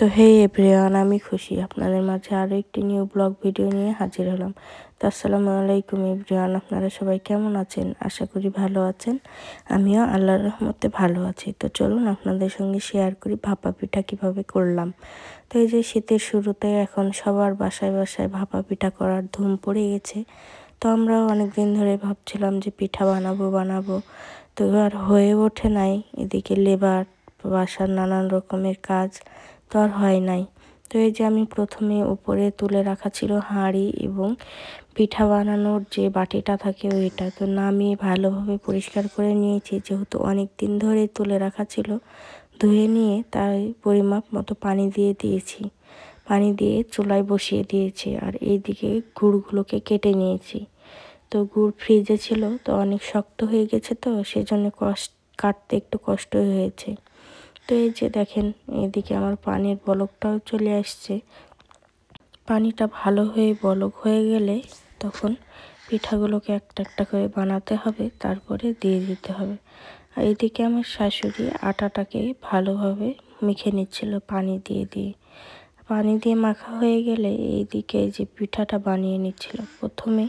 তো হে এভরিওয়ান, আমি খুশি আপনাদের মাঝে আরও একটি নিউ ব্লগ ভিডিও নিয়ে হাজির হলাম। তো আসসালামু আলাইকুম এভরিওয়ান, আপনারা সবাই কেমন আছেন? আশা করি ভালো আছেন। আমিও আল্লাহর রহমতে ভালো আছি। তো চলুন আপনাদের সঙ্গে শেয়ার করি ভাপা পিঠা কীভাবে করলাম। তো এই যে শীতের শুরুতে এখন সবার বাসায় বাসায় ভাপা পিঠা করার ধুম পড়ে গেছে। তো আমরাও অনেক দিন ধরে ভাবছিলাম যে পিঠা বানাবো, তো আর হয়ে ওঠে নাই। এদিকে লেবার, বাসার নানান রকমের কাজ, তো আর হয় নাই। তো এই যে আমি প্রথমে উপরে তুলে রাখা ছিল হাঁড়ি এবং পিঠা বানানোর যে বাটিটা থাকে ওইটা, তো নামিয়ে ভালোভাবে পরিষ্কার করে নিয়েছি, যেহেতু অনেক দিন ধরে তুলে রাখা ছিল। ধুয়ে নিয়ে তাই পরিমাপ মতো পানি দিয়ে দিয়েছি, পানি দিয়ে চুলায় বসিয়ে দিয়েছি। আর এইদিকে গুড়গুলোকে কেটে নিয়েছি। তো গুড় ফ্রিজে ছিল, তো অনেক শক্ত হয়ে গেছে, তো সেজন্য কাটতে একটু কষ্ট হয়েছে। তো এই যে দেখেন, এদিকে আমার পানির বলকটাও চলে আসছে। পানিটা ভালো হয়ে বলক হয়ে গেলে তখন পিঠাগুলোকে একটা একটা করে বানাতে হবে, তারপরে দিয়ে দিতে হবে। আর এদিকে আমার শাশুড়ি আটাটাকে ভালোভাবে মেখে নিচ্ছিল পানি দিয়ে মাখা হয়ে গেলে এইদিকে যে পিঠাটা বানিয়ে নিচ্ছিল। প্রথমে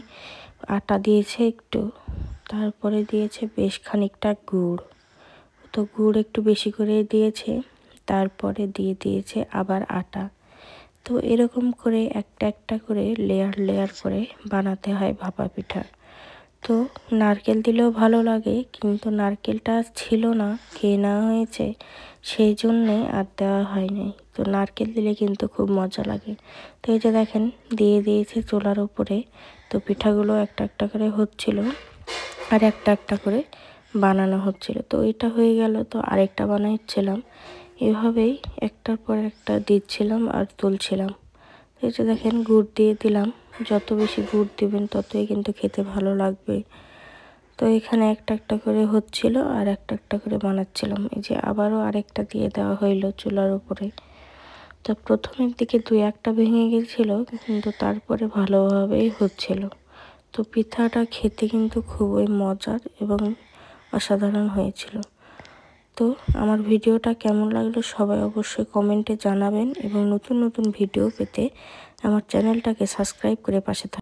আটা দিয়েছে একটু, তারপরে দিয়েছে বেশ খানিকটা গুড়। তো গুড় একটু বেশি করে দিয়েছে, তারপরে দিয়ে দিয়েছে আবার আটা। তো এরকম করে একটা একটা করে লেয়ার করে বানাতে হয় ভাপা পিঠা। তো নারকেল দিলেও ভালো লাগে, কিন্তু নারকেলটা ছিল না, খেয়ে নেওয়া হয়েছে, সেই জন্যে আর দেওয়া হয়নি। তো নারকেল দিলে কিন্তু খুব মজা লাগে। তো এই যে দেখেন, দিয়ে দিয়েছে চুলার উপরে। তো পিঠাগুলো একটা একটা করে হচ্ছিল আর একটা একটা করে বানানো হচ্ছিল। তো এটা হয়ে গেল, তো আরেকটা বানাচ্ছিলাম। এভাবেই একটার পর একটা দিচ্ছিলাম আর তুলছিলাম। এই যে দেখেন, গুড় দিয়ে দিলাম। যত বেশি গুড় দিবেন ততই কিন্তু খেতে ভালো লাগবে। তো এখানে একটা একটা করে হচ্ছিল আর একটা একটা করে বানাচ্ছিলাম। এই যে আবারও আরেকটা দিয়ে দেওয়া হইলো চুলার উপরে। তো প্রথমের দিকে দুই একটা ভেঙে গেছিল, কিন্তু তারপরে ভালোভাবেই হচ্ছিল। তো পিঠাটা খেতে কিন্তু খুবই মজার এবং অসাধারণ হয়েছিল। তো আমার ভিডিওটা কেমন লাগলো সবাই অবশ্যই কমেন্টে জানাবেন, এবং নতুন নতুন ভিডিও পেতে আমার চ্যানেলটাকে সাবস্ক্রাইব করে পাশে থাকবেন।